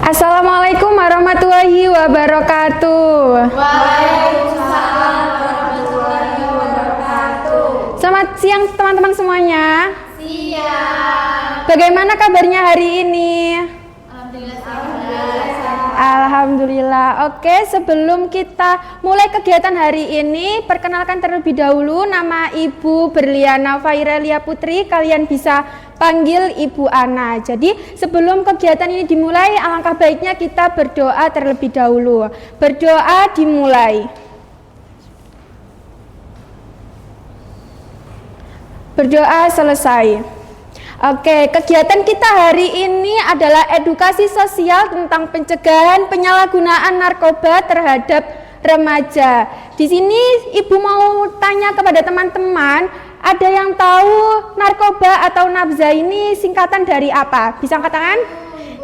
Assalamualaikum warahmatullahi wabarakatuh. Waalaikumsalam warahmatullahi wabarakatuh. Selamat siang teman-teman semuanya. Siang. Bagaimana kabarnya hari ini? Alhamdulillah. Alhamdulillah. Oke, sebelum kita mulai kegiatan hari ini, perkenalkan terlebih dahulu, nama Ibu Berliana Fairelia Putri. Kalian bisa panggil Ibu Ana. Jadi sebelum kegiatan ini dimulai, alangkah baiknya kita berdoa terlebih dahulu. Berdoa dimulai. Berdoa selesai. Oke, kegiatan kita hari ini adalah edukasi sosial tentang pencegahan penyalahgunaan narkoba terhadap remaja. Di sini Ibu mau tanya kepada teman-teman, ada yang tahu narkoba atau nabza ini singkatan dari apa? Bisa angkat tangan?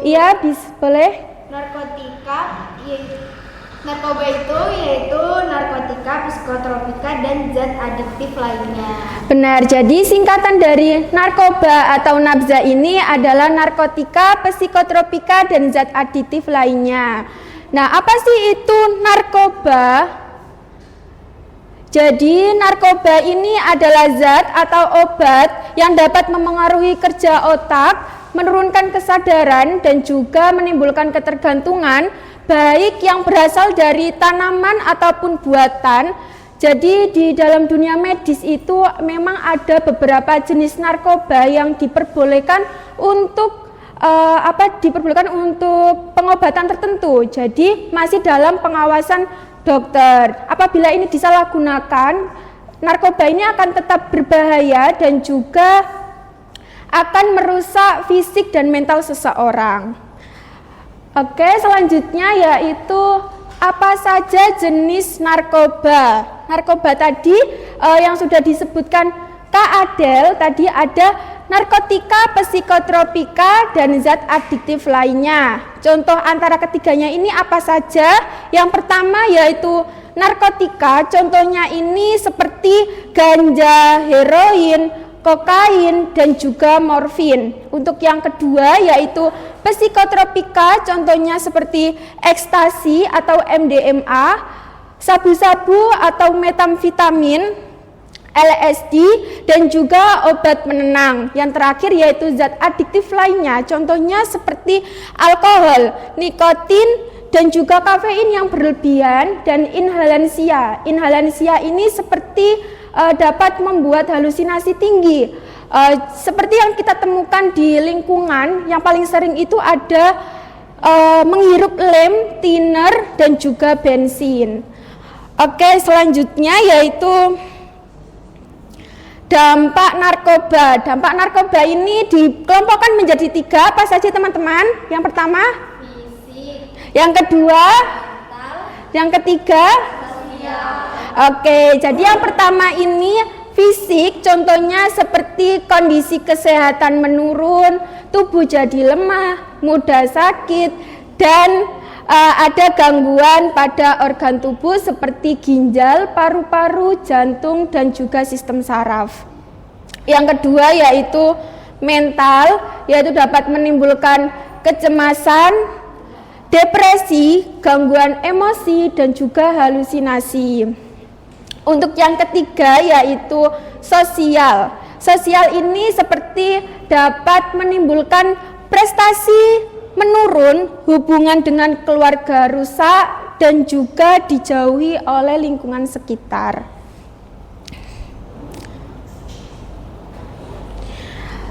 Iya, boleh. Narkoba itu yaitu narkotika, psikotropika, dan zat adiktif lainnya. Benar, jadi singkatan dari narkoba atau nabza ini adalah narkotika, psikotropika, dan zat adiktif lainnya. Nah, apa sih itu narkoba? Jadi narkoba ini adalah zat atau obat yang dapat memengaruhi kerja otak, menurunkan kesadaran, dan juga menimbulkan ketergantungan, baik yang berasal dari tanaman ataupun buatan. Jadi di dalam dunia medis itu memang ada beberapa jenis narkoba yang diperbolehkan untuk pengobatan tertentu. Jadi masih dalam pengawasan dokter. Apabila ini disalahgunakan, narkoba ini akan tetap berbahaya dan juga akan merusak fisik dan mental seseorang. Oke, selanjutnya yaitu apa saja jenis narkoba. Narkoba tadi yang sudah disebutkan Kak Adel, tadi ada narkotika, psikotropika, dan zat adiktif lainnya. Contoh antara ketiganya ini apa saja? Yang pertama yaitu narkotika, contohnya ini seperti ganja, heroin, kokain, dan juga morfin. Untuk yang kedua yaitu psikotropika, contohnya seperti ekstasi atau MDMA, sabu-sabu atau metamfetamin, LSD, dan juga obat penenang. Yang terakhir yaitu zat adiktif lainnya, contohnya seperti alkohol, nikotin, dan juga kafein yang berlebihan, dan inhalansia. Inhalansia ini seperti dapat membuat halusinasi tinggi. Seperti yang kita temukan di lingkungan, yang paling sering itu ada menghirup lem, thinner, dan juga bensin. Oke, selanjutnya yaitu dampak narkoba. Dampak narkoba ini dikelompokkan menjadi 3. Apa saja teman-teman? Yang pertama? Fisik. Yang kedua? Mental. Yang ketiga? Sosial. Oke, jadi yang pertama ini fisik, contohnya seperti kondisi kesehatan menurun, tubuh jadi lemah, mudah sakit, dan ada gangguan pada organ tubuh seperti ginjal, paru-paru, jantung, dan juga sistem saraf. Yang kedua yaitu mental, yaitu dapat menimbulkan kecemasan, depresi, gangguan emosi, dan juga halusinasi. Untuk yang ketiga yaitu sosial. Sosial ini seperti dapat menimbulkan prestasi menurun, hubungan dengan keluarga rusak, dan juga dijauhi oleh lingkungan sekitar.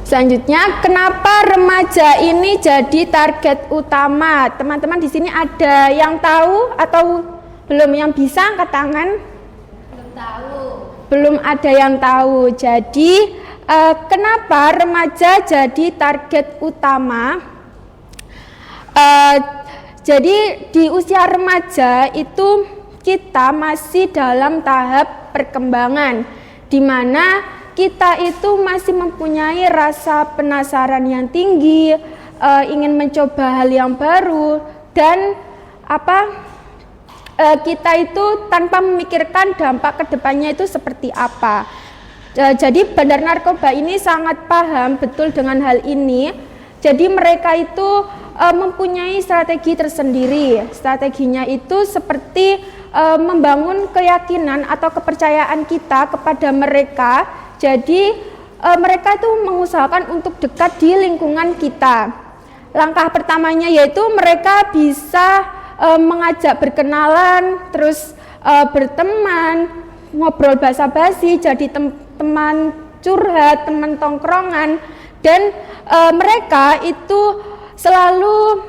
Selanjutnya, kenapa remaja ini jadi target utama? Teman-teman di sini ada yang tahu atau belum? Yang bisa angkat tangan? Belum ada yang tahu. Jadi kenapa remaja jadi target utama? Jadi di usia remaja itu kita masih dalam tahap perkembangan, di mana kita itu masih mempunyai rasa penasaran yang tinggi, ingin mencoba hal yang baru, dan kita itu tanpa memikirkan dampak kedepannya itu seperti apa. Jadi bandar narkoba ini sangat paham betul dengan hal ini. Jadi mereka itu mempunyai strategi tersendiri. Strateginya itu seperti membangun keyakinan atau kepercayaan kita kepada mereka. Jadi mereka itu mengusahakan untuk dekat di lingkungan kita. Langkah pertamanya yaitu mereka bisa mengajak berkenalan, terus berteman, ngobrol basa-basi, jadi teman curhat, teman tongkrongan, dan mereka itu selalu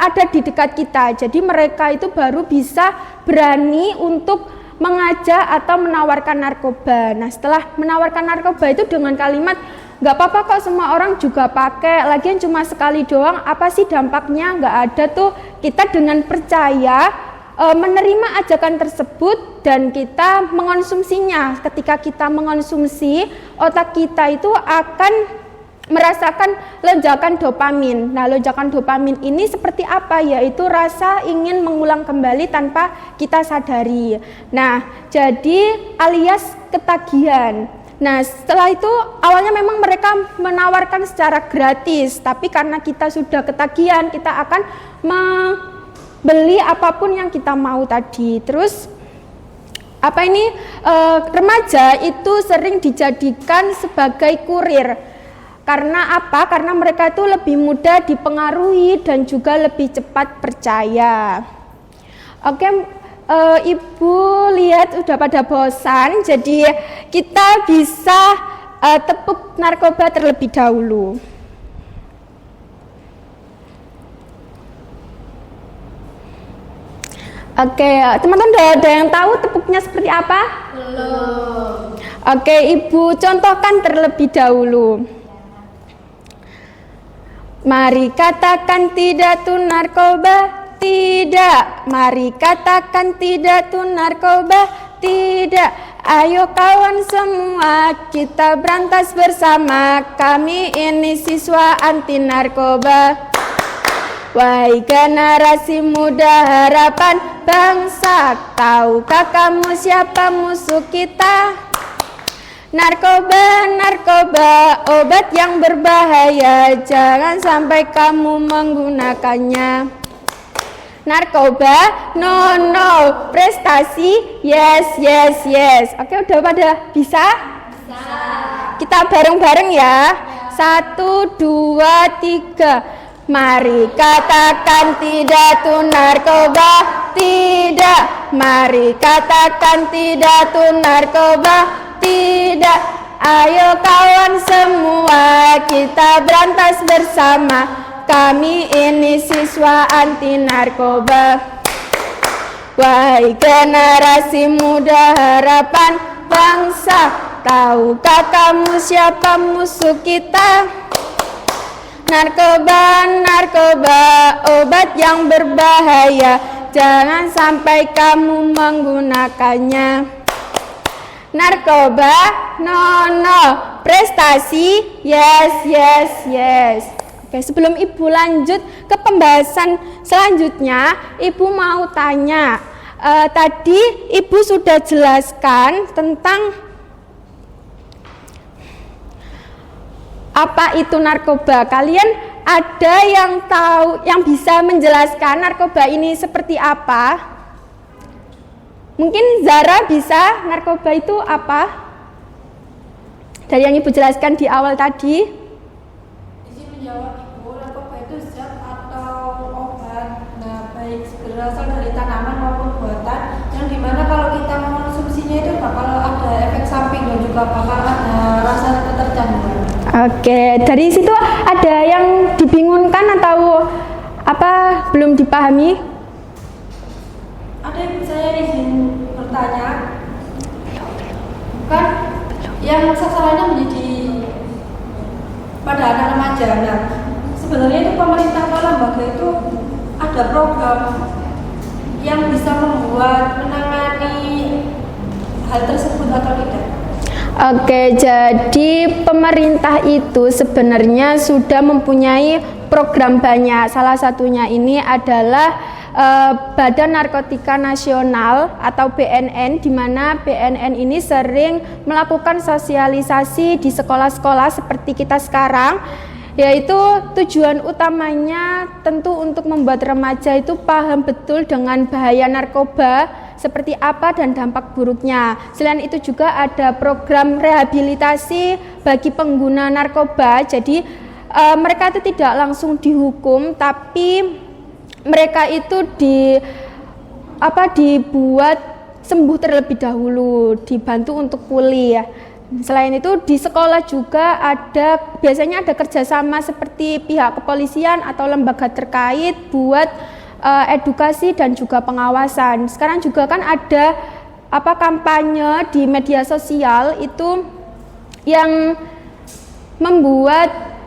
ada di dekat kita. Jadi mereka itu baru bisa berani untuk mengajak atau menawarkan narkoba. Nah, setelah menawarkan narkoba itu dengan kalimat nggak apa-apa kok, semua orang juga pakai, lagian cuma sekali doang, apa sih dampaknya, nggak ada tuh. Kita dengan percaya menerima ajakan tersebut dan kita mengonsumsinya. Ketika kita mengonsumsi, otak kita itu akan merasakan lonjakan dopamin. Nah, lonjakan dopamin ini seperti apa? Yaitu rasa ingin mengulang kembali tanpa kita sadari. Nah, jadi alias ketagihan. Nah, setelah itu awalnya memang mereka menawarkan secara gratis, tapi karena kita sudah ketagihan, kita akan beli apapun yang kita mau tadi. Terus remaja itu sering dijadikan sebagai kurir. Karena apa? Karena mereka itu lebih mudah dipengaruhi dan juga lebih cepat percaya. Oke, Ibu lihat udah pada bosan, jadi kita bisa tepuk narkoba terlebih dahulu. Oke, teman-teman udah ada yang tahu tepuknya seperti apa? Belum. Oke, Ibu contohkan terlebih dahulu. Mari katakan tidak tuh narkoba, tidak. Mari katakan tidak tuh narkoba, tidak. Ayo kawan semua, kita berantas bersama. Kami ini siswa anti narkoba. Wahai generasi muda harapan bangsa, tahukah kamu siapa musuh kita? Narkoba, narkoba, obat yang berbahaya, jangan sampai kamu menggunakannya. Narkoba, no, no, prestasi, yes, yes, yes. Oke, udah pada bisa? Bisa. Kita bareng-bareng ya. 1, 2, 3. Mari katakan tidak tuh narkoba, tidak. Mari katakan tidak tuh narkoba, tidak. Ayo kawan semua, kita berantas bersama. Kami ini siswa anti narkoba. Wahai generasi muda harapan bangsa, tahukah kamu siapa musuh kita? Narkoba, narkoba, obat yang berbahaya, jangan sampai kamu menggunakannya. Narkoba, no, no, prestasi, yes, yes, yes. Oke, sebelum Ibu lanjut ke pembahasan selanjutnya, Ibu mau tanya, tadi Ibu sudah jelaskan tentang apa itu narkoba. Kalian ada yang tahu, yang bisa menjelaskan narkoba ini seperti apa? Mungkin Zara bisa, narkoba itu apa? Dari yang Ibu jelaskan di awal tadi. Izin menjawab Ibu, narkoba itu zat atau obat, nah baik berasal dari tanaman maupun buatan, yang dimana kalau kita mengonsumsinya itu bakal ada efek samping dan juga bakal ada rasa ketercanduan. Oke, dari situ ada yang dibingungkan atau apa belum dipahami? Ada yang saya izin bertanya, kan yang sasarannya menjadi pada anak remaja. Nah, sebenarnya itu pemerintah atau lembaga itu ada program yang bisa membuat menangani hal tersebut atau tidak? Oke, jadi pemerintah itu sebenarnya sudah mempunyai program banyak. Salah satunya ini adalah Badan Narkotika Nasional atau BNN, di mana BNN ini sering melakukan sosialisasi di sekolah-sekolah seperti kita sekarang. yaitu tujuan utamanya tentu untuk membuat remaja itu paham betul dengan bahaya narkoba, seperti apa dan dampak buruknya. Selain itu juga ada program rehabilitasi bagi pengguna narkoba. Jadi mereka itu tidak langsung dihukum, tapi mereka itu dibuat sembuh terlebih dahulu, dibantu untuk pulih ya. Selain itu di sekolah juga biasanya ada kerjasama seperti pihak kepolisian atau lembaga terkait buat edukasi dan juga pengawasan. Sekarang juga kan ada kampanye di media sosial itu yang membuat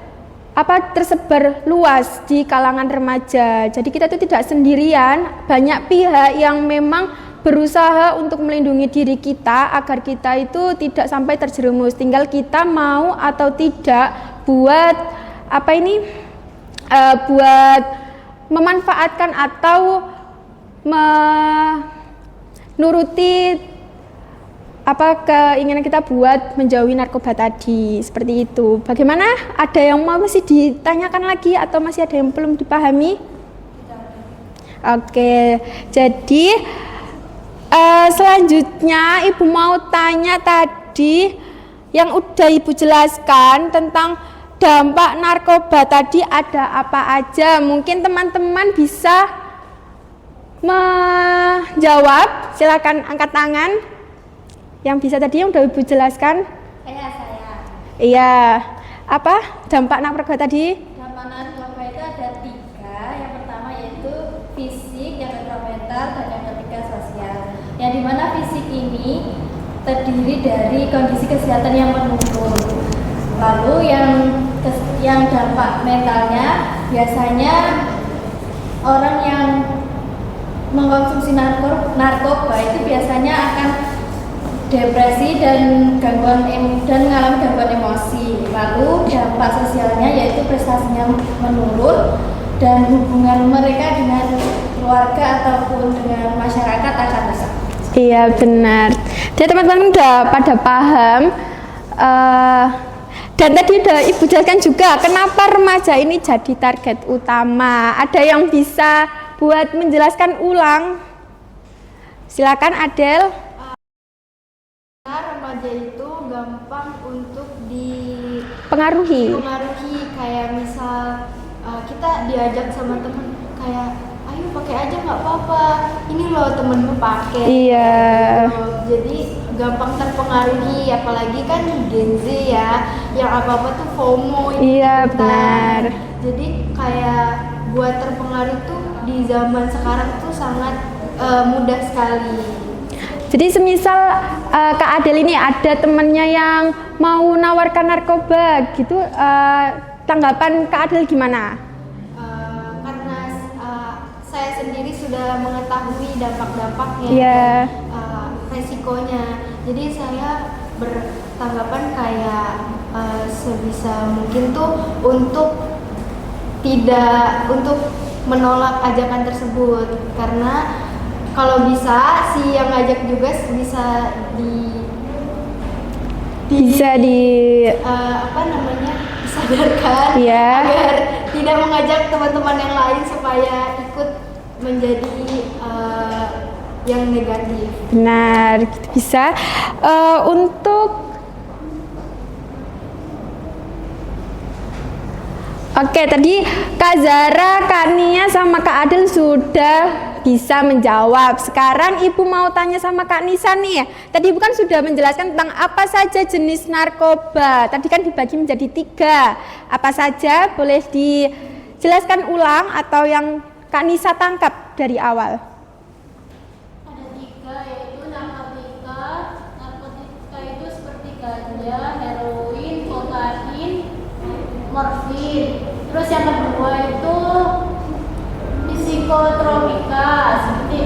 tersebar luas di kalangan remaja. Jadi kita itu tidak sendirian, banyak pihak yang memang berusaha untuk melindungi diri kita agar kita itu tidak sampai terjerumus. Tinggal kita mau atau tidak buat buat memanfaatkan atau menuruti keinginan kita buat menjauhi narkoba tadi, seperti itu. Bagaimana? Ada yang masih ditanyakan lagi atau masih ada yang belum dipahami? Oke, jadi selanjutnya Ibu mau tanya tadi yang udah Ibu jelaskan tentang dampak narkoba tadi ada apa aja. Mungkin teman-teman bisa menjawab, silakan angkat tangan. Yang bisa tadi yang udah Ibu jelaskan? Saya. Iya. Apa dampak narkoba tadi? Dampak narkoba itu ada 3. Yang pertama yaitu fisik, yang kedua mental, dan yang ketiga sosial. Yang dimana fisik ini terdiri dari kondisi kesehatan yang menurun. Lalu yang dampak mentalnya biasanya orang yang mengkonsumsi narkoba itu biasanya akan depresi dan mengalami gangguan emosi. Lalu dampak sosialnya yaitu prestasinya menurun dan hubungan mereka dengan keluarga ataupun dengan masyarakat akan rusak. Iya benar. Jadi teman-teman udah pada paham. Dan tadi udah Ibu jelaskan juga kenapa remaja ini jadi target utama. Ada yang bisa buat menjelaskan ulang? Silakan Adel. Remaja itu gampang untuk Pengaruhi, kayak misal kita diajak sama temen kayak ayo pakai aja nggak apa-apa, ini loh temenmu pakai. Iya. Gitu. Jadi gampang terpengaruhi, apalagi kan Gen Z ya, yang apa-apa tuh FOMO. Iya benar. Jadi kayak buat terpengaruh tuh di zaman sekarang tuh sangat mudah sekali. Jadi semisal Kak Adel ini ada temennya yang mau nawarkan narkoba gitu, tanggapan Kak Adel gimana? Karena saya sendiri sudah mengetahui dampak-dampaknya, resikonya. Jadi saya bertanggapan kayak sebisa mungkin tuh untuk menolak ajakan tersebut, karena kalau bisa si yang ngajak juga bisa disadarkan agar tidak mengajak teman-teman yang lain supaya ikut menjadi yang negatif. Benar, gitu bisa. Oke, tadi Kak Zara, Kak Nia, sama Kak Adel sudah bisa menjawab. Sekarang Ibu mau tanya sama Kak Nisa nih. Tadi Ibu kan sudah menjelaskan tentang apa saja jenis narkoba. Tadi kan dibagi menjadi 3. Apa saja? Boleh dijelaskan ulang atau yang Kak Nisa tangkap dari awal? Ada 3, yaitu narkotika. Narkotika itu seperti ganja, heroin, kokain, morfin. Terus yang kedua itu psikotropika seperti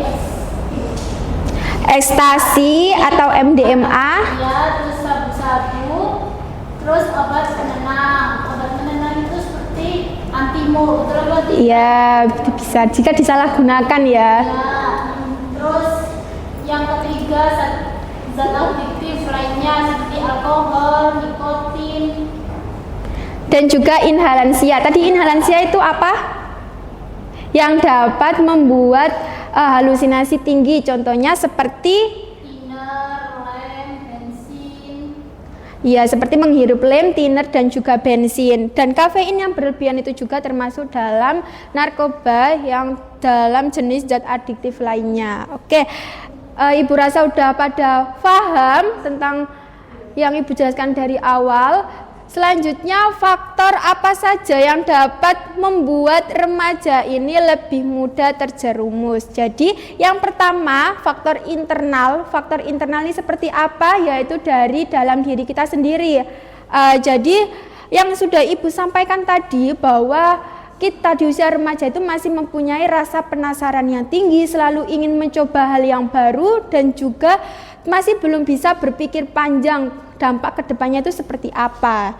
ekstasi atau MDMA. Ya, terus sabu-sabu. Terus obat penenang. Obat penenang itu seperti antimo. Iya, bisa jika disalahgunakan ya. Ya. Terus yang ketiga zat adiktif lainnya seperti alkohol, nikotin. Dan juga inhalansia. Tadi inhalansia itu apa? Yang dapat membuat halusinasi tinggi. Contohnya seperti thinner, lem, bensin. ya, seperti menghirup lem, thinner dan juga bensin. Dan kafein yang berlebihan itu juga termasuk dalam narkoba yang dalam jenis zat adiktif lainnya. Oke. Ibu rasa udah pada paham tentang yang Ibu jelaskan dari awal. Selanjutnya, faktor apa saja yang dapat membuat remaja ini lebih mudah terjerumus. Jadi, yang pertama, faktor internal. Faktor internal ini seperti apa? Yaitu dari dalam diri kita sendiri. Jadi, yang sudah Ibu sampaikan tadi bahwa kita di usia remaja itu masih mempunyai rasa penasaran yang tinggi, selalu ingin mencoba hal yang baru, dan juga masih belum bisa berpikir panjang dampak kedepannya itu seperti apa.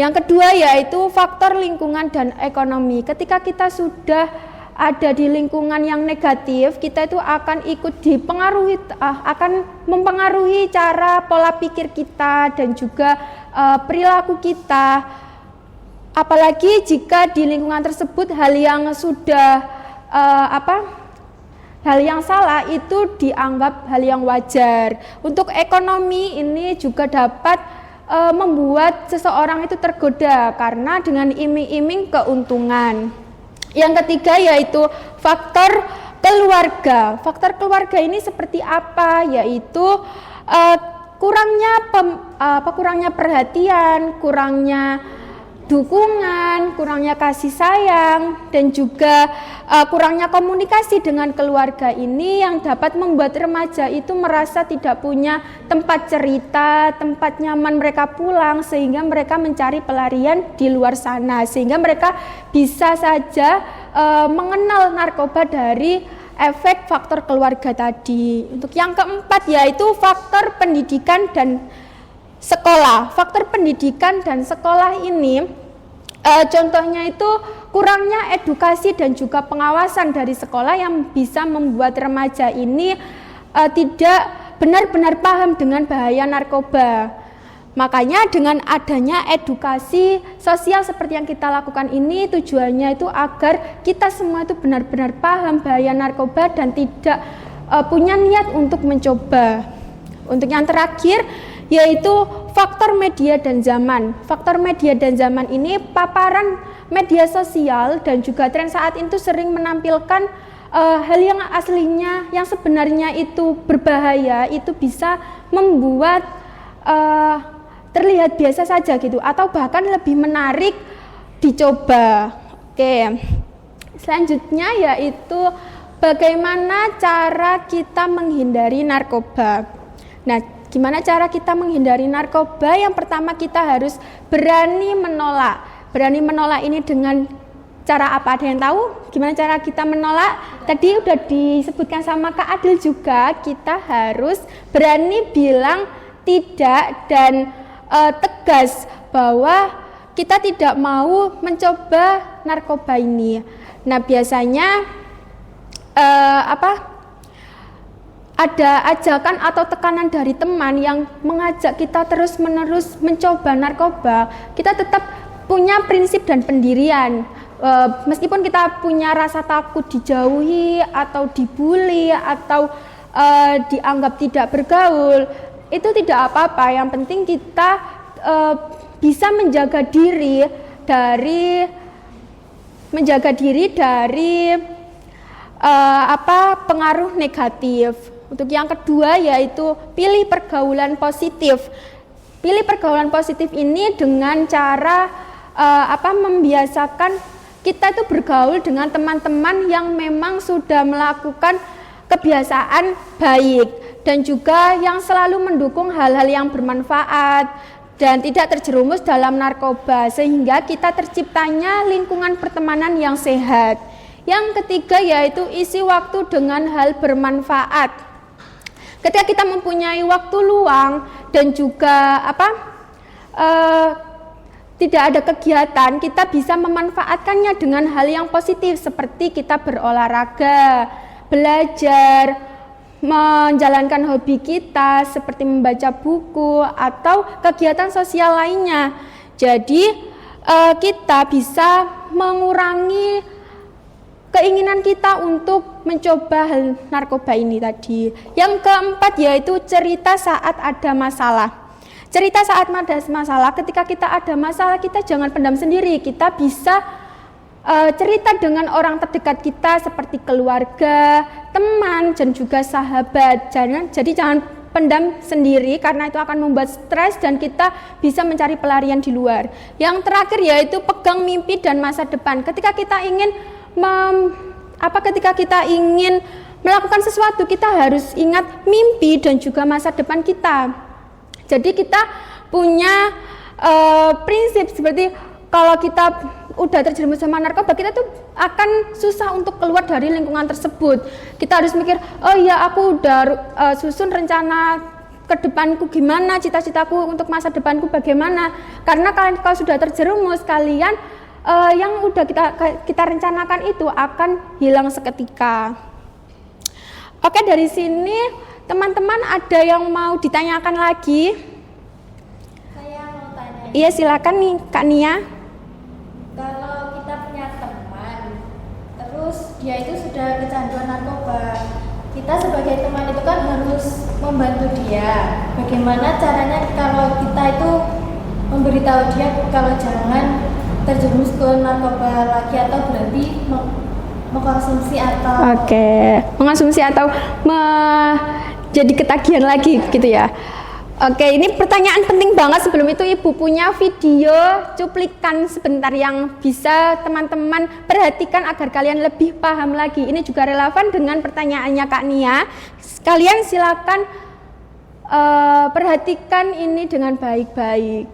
Yang kedua yaitu faktor lingkungan dan ekonomi. Ketika kita sudah ada di lingkungan yang negatif, kita itu akan ikut dipengaruhi, akan mempengaruhi cara pola pikir kita dan juga perilaku kita. Apalagi jika di lingkungan tersebut hal yang sudah hal yang salah itu dianggap hal yang wajar. Untuk ekonomi ini juga dapat membuat seseorang itu tergoda karena dengan iming-iming keuntungan. Yang ketiga yaitu faktor keluarga. Faktor keluarga ini seperti apa? Yaitu kurangnya perhatian, kurangnya dukungan, kurangnya kasih sayang, dan juga kurangnya komunikasi dengan keluarga ini yang dapat membuat remaja itu merasa tidak punya tempat cerita, tempat nyaman mereka pulang, sehingga mereka mencari pelarian di luar sana, sehingga mereka bisa saja mengenal narkoba dari efek faktor keluarga tadi. Untuk yang keempat yaitu faktor pendidikan dan sekolah. Faktor pendidikan dan sekolah ini contohnya itu kurangnya edukasi dan juga pengawasan dari sekolah yang bisa membuat remaja ini tidak benar-benar paham dengan bahaya narkoba. Makanya dengan adanya edukasi sosial seperti yang kita lakukan ini, tujuannya itu agar kita semua itu benar-benar paham bahaya narkoba dan tidak punya niat untuk mencoba. Untuk yang terakhir yaitu faktor media dan zaman. Faktor media dan zaman ini paparan media sosial dan juga tren saat itu sering menampilkan hal yang aslinya, yang sebenarnya itu berbahaya, itu bisa membuat terlihat biasa saja gitu, atau bahkan lebih menarik dicoba. Oke, selanjutnya yaitu bagaimana cara kita menghindari narkoba. Nah, gimana cara kita menghindari narkoba? Yang pertama kita harus berani menolak. Berani menolak ini dengan cara apa? Ada yang tahu gimana cara kita menolak? Tadi udah disebutkan sama Kak Adil juga, kita harus berani bilang tidak dan tegas bahwa kita tidak mau mencoba narkoba ini. Nah, biasanya ada ajakan atau tekanan dari teman yang mengajak kita terus-menerus mencoba narkoba. Kita tetap punya prinsip dan pendirian. Meskipun kita punya rasa takut dijauhi atau dibully atau dianggap tidak bergaul, itu tidak apa-apa. Yang penting kita bisa menjaga diri dari pengaruh negatif. Untuk yang kedua yaitu pilih pergaulan positif. Pilih pergaulan positif ini dengan cara membiasakan kita itu bergaul dengan teman-teman yang memang sudah melakukan kebiasaan baik dan juga yang selalu mendukung hal-hal yang bermanfaat dan tidak terjerumus dalam narkoba, sehingga kita terciptanya lingkungan pertemanan yang sehat. Yang ketiga yaitu isi waktu dengan hal bermanfaat. Ketika kita mempunyai waktu luang dan juga tidak ada kegiatan, kita bisa memanfaatkannya dengan hal yang positif seperti kita berolahraga, belajar, menjalankan hobi kita seperti membaca buku atau kegiatan sosial lainnya. Jadi kita bisa mengurangi keinginan kita untuk mencoba hal narkoba ini tadi. Yang keempat yaitu cerita saat ada masalah. Cerita saat ada masalah, ketika kita ada masalah kita jangan pendam sendiri, kita bisa cerita dengan orang terdekat kita seperti keluarga, teman, dan juga sahabat. Jadi jangan pendam sendiri karena itu akan membuat stres dan kita bisa mencari pelarian di luar. Yang terakhir yaitu pegang mimpi dan masa depan. Ketika kita ingin melakukan sesuatu, kita harus ingat mimpi dan juga masa depan kita. Jadi kita punya prinsip seperti kalau kita udah terjerumus sama narkoba, kita tuh akan susah untuk keluar dari lingkungan tersebut. Kita harus mikir, oh iya aku udah susun rencana ke depanku gimana, cita-citaku untuk masa depanku bagaimana. Karena kalau sudah terjerumus, kalian yang udah kita rencanakan itu akan hilang seketika. Oke, dari sini teman-teman ada yang mau ditanyakan lagi? Saya mau tanya. Iya, silakan nih Kak Nia. Kalau kita punya teman, terus dia itu sudah kecanduan narkoba, kita sebagai teman itu kan harus membantu dia. Bagaimana caranya kalau kita itu memberitahu dia kalau jangan terjerumus ke narkoba lagi atau berhenti mengkonsumsi atau mengonsumsi atau jadi ketagihan lagi gitu ya. Oke, ini pertanyaan penting banget. Sebelum itu Ibu punya video cuplikan sebentar yang bisa teman-teman perhatikan agar kalian lebih paham lagi. Ini juga relevan dengan pertanyaannya Kak Nia. Kalian silakan perhatikan ini dengan baik-baik.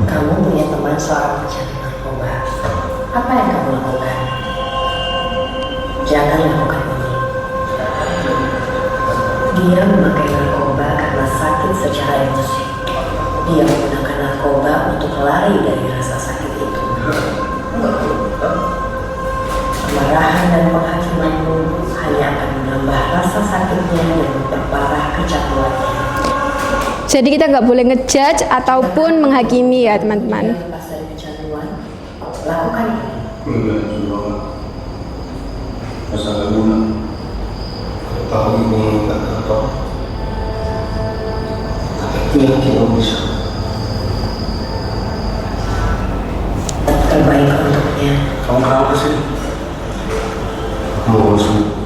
Kamu punya teman seorang pecandu narkoba. Apa yang kamu lakukan? Jangan lakukan ini. Dia memakai narkoba karena sakit secara emosi. Dia menggunakan narkoba untuk lari dari rasa sakit itu. Kemarahan dan penghakimanmu hanya akan menambah rasa sakitnya dan memperparah kecanduannya. Jadi kita nggak boleh ngejudge ataupun menghakimi ya teman-teman. Lepas dari kecanduan, lakukan ini. Masalah guna tahu ibu mengatakan kau tapi itu yang kita bisa Terbaik untuknya. kamu kenapa sih mau langsung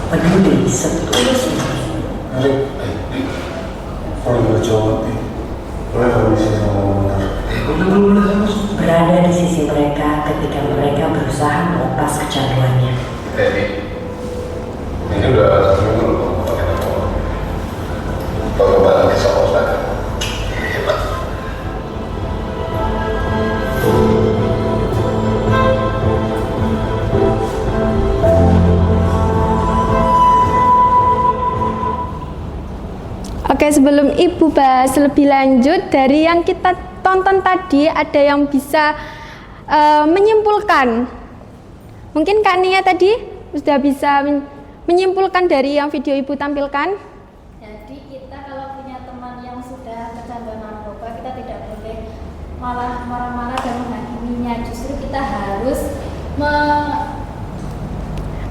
Peduli setulus ini. hari kalau berjawab mereka bisa sama benar Berada di sisi mereka ketika mereka berusaha melepas kecanduannya. ini udah seminggu loh kamu pakai narkoba kalau barang kisah saya hebat. Oke, sebelum Ibu bahas lebih lanjut dari yang kita tonton tadi, ada yang bisa menyimpulkan. Mungkin Kak Nia tadi sudah bisa menyimpulkan dari yang video Ibu tampilkan. Jadi kita kalau punya teman yang sudah kecanduan narkoba, kita tidak boleh malah marah-marah dan menghakiminya. Justru kita harus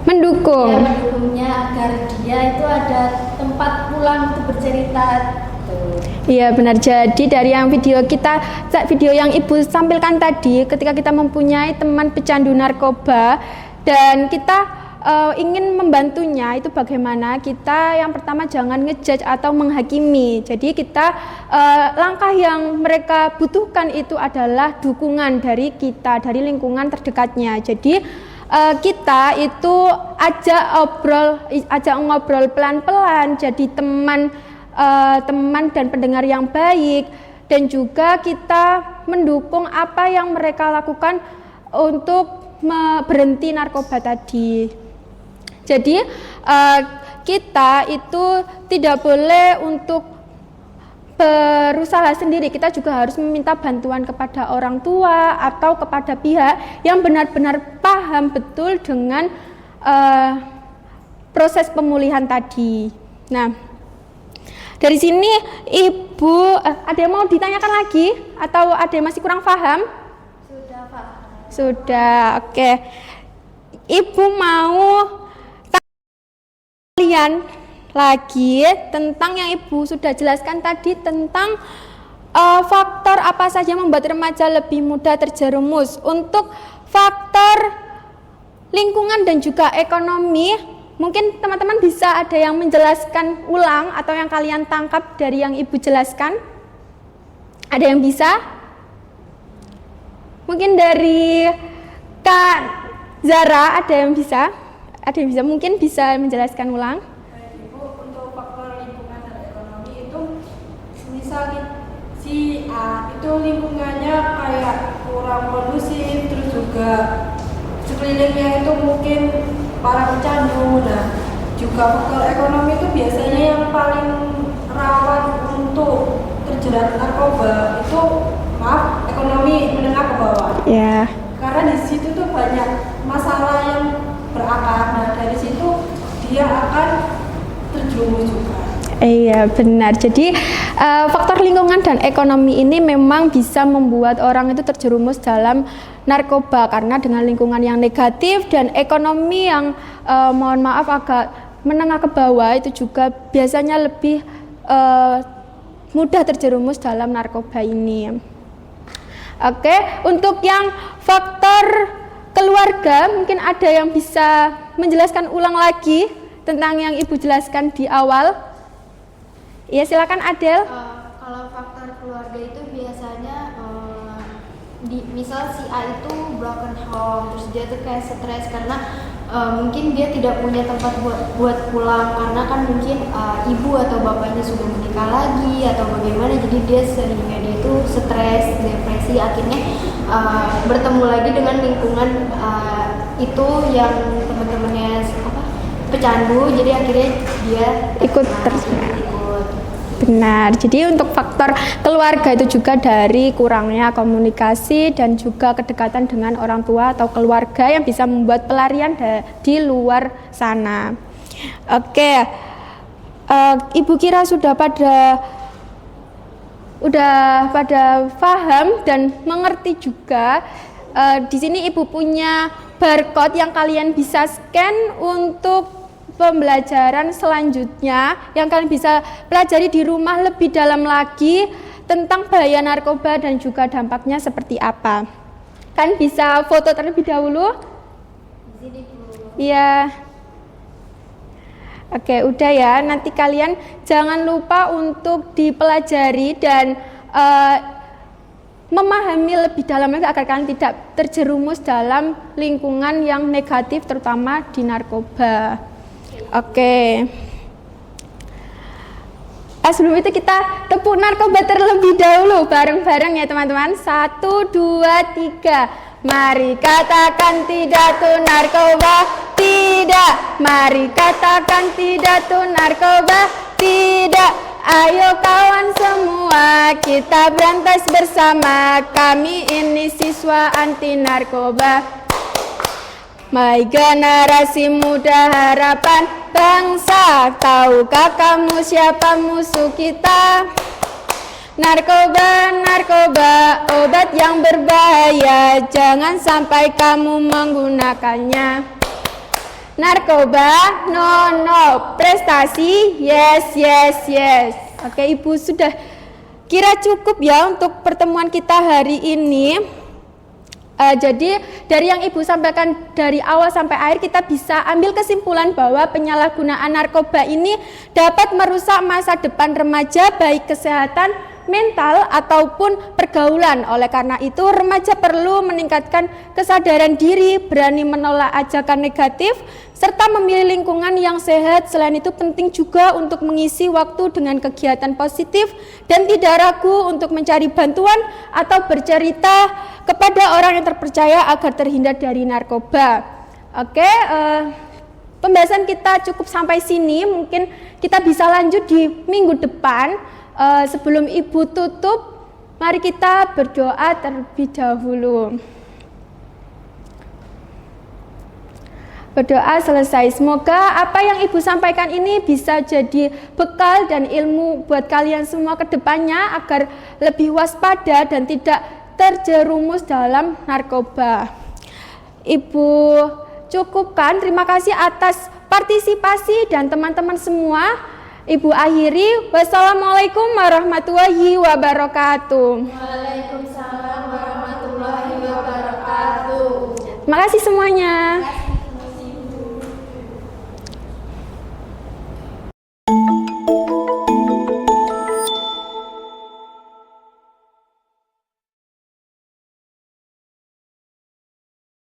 mendukungnya agar dia itu ada tempat pulang untuk bercerita. Iya benar. Jadi dari yang video yang Ibu sampilkan tadi, ketika kita mempunyai teman pecandu narkoba dan kita ingin membantunya, itu bagaimana? Kita yang pertama jangan ngejudge atau menghakimi. Jadi kita langkah yang mereka butuhkan itu adalah dukungan dari kita, dari lingkungan terdekatnya. Jadi kita itu ajak ngobrol pelan-pelan, jadi teman dan pendengar yang baik, dan juga kita mendukung apa yang mereka lakukan untuk berhenti narkoba tadi. Jadi kita itu tidak boleh untuk berusaha sendiri, kita juga harus meminta bantuan kepada orang tua atau kepada pihak yang benar-benar paham betul dengan proses pemulihan tadi. Nah, dari sini Ibu ada yang mau ditanyakan lagi atau ada yang masih kurang paham? Sudah, Pak. Sudah, oke. Ibu mau kalian lagi tentang yang Ibu sudah jelaskan tadi tentang faktor apa saja membuat remaja lebih mudah terjerumus. Untuk faktor lingkungan dan juga ekonomi, mungkin teman-teman bisa ada yang menjelaskan ulang atau yang kalian tangkap dari yang Ibu jelaskan. Ada yang bisa? Mungkin dari Kak Zara ada yang bisa? Ada yang bisa? Mungkin bisa menjelaskan ulang. Untuk faktor lingkungan dan ekonomi itu, misal si A itu lingkungannya kayak kurang kondusif, terus juga sekelilingnya itu mungkin para pecandu. Nah, juga faktor ekonomi itu biasanya yang paling rawan untuk terjerat narkoba itu, ekonomi menengah ke bawah. Ya. Karena di situ tuh banyak masalah yang berakar. Nah, dari situ dia akan terjerumus juga. Iya, benar. Jadi faktor lingkungan dan ekonomi ini memang bisa membuat orang itu terjerumus dalam narkoba, karena dengan lingkungan yang negatif dan ekonomi yang mohon maaf agak menengah ke bawah itu juga biasanya lebih mudah terjerumus dalam narkoba ini. Oke, untuk yang faktor keluarga mungkin ada yang bisa menjelaskan ulang lagi tentang yang Ibu jelaskan di awal. Ya, silakan Adel. Kalau faktor keluarga itu biasanya misal si A itu broken home, terus dia tuh kayak stres karena mungkin dia tidak punya tempat buat pulang, karena kan mungkin ibu atau bapaknya sudah menikah lagi atau bagaimana, jadi dia sehingga dia itu stres, depresi, akhirnya bertemu lagi dengan lingkungan itu yang teman-temannya pecandu, jadi akhirnya dia ikut terkena. Benar, jadi untuk faktor keluarga itu juga dari kurangnya komunikasi dan juga kedekatan dengan orang tua atau keluarga yang bisa membuat pelarian di luar sana. Oke, Ibu kira sudah pada paham dan mengerti juga. Di sini Ibu punya barcode yang kalian bisa scan untuk pembelajaran selanjutnya yang kalian bisa pelajari di rumah lebih dalam lagi tentang bahaya narkoba dan juga dampaknya seperti apa. Kalian bisa foto terlebih dahulu. Iya. Oke, udah ya. Nanti kalian jangan lupa untuk dipelajari dan memahami lebih dalam lagi agar kalian tidak terjerumus dalam lingkungan yang negatif, terutama di narkoba. Oke. Sebelum itu kita tepuk narkoba terlebih dahulu bareng-bareng ya teman-teman. 1, 2, 3. Mari katakan tidak tuh narkoba, tidak. Mari katakan tidak tuh narkoba, tidak. Ayo kawan semua kita berantas bersama, kami ini siswa anti narkoba. My generasi muda harapan bangsa, tahukah kamu siapa musuh kita? Narkoba, narkoba, obat yang berbahaya, jangan sampai kamu menggunakannya. Narkoba, no, no, prestasi, yes, yes, yes. Oke, Ibu sudah kira cukup ya untuk pertemuan kita hari ini. Jadi dari yang Ibu sampaikan dari awal sampai akhir kita bisa ambil kesimpulan bahwa penyalahgunaan narkoba ini dapat merusak masa depan remaja baik kesehatan mental ataupun pergaulan. Oleh karena itu remaja perlu meningkatkan kesadaran diri, berani menolak ajakan negatif, serta memilih lingkungan yang sehat. Selain itu penting juga untuk mengisi waktu dengan kegiatan positif dan tidak ragu untuk mencari bantuan atau bercerita kepada orang yang terpercaya agar terhindar dari narkoba. Oke, pembahasan kita cukup sampai sini. Mungkin kita bisa lanjut di minggu depan. Sebelum Ibu tutup, mari kita berdoa terlebih dahulu. Berdoa selesai. Semoga apa yang Ibu sampaikan ini bisa jadi bekal dan ilmu buat kalian semua ke depannya agar lebih waspada dan tidak terjerumus dalam narkoba. Ibu cukupkan. Terima kasih atas partisipasi dan teman-teman semua. Ibu akhiri. Wassalamualaikum warahmatullahi wabarakatuh. Waalaikumsalam warahmatullahi wabarakatuh. Terima kasih semuanya.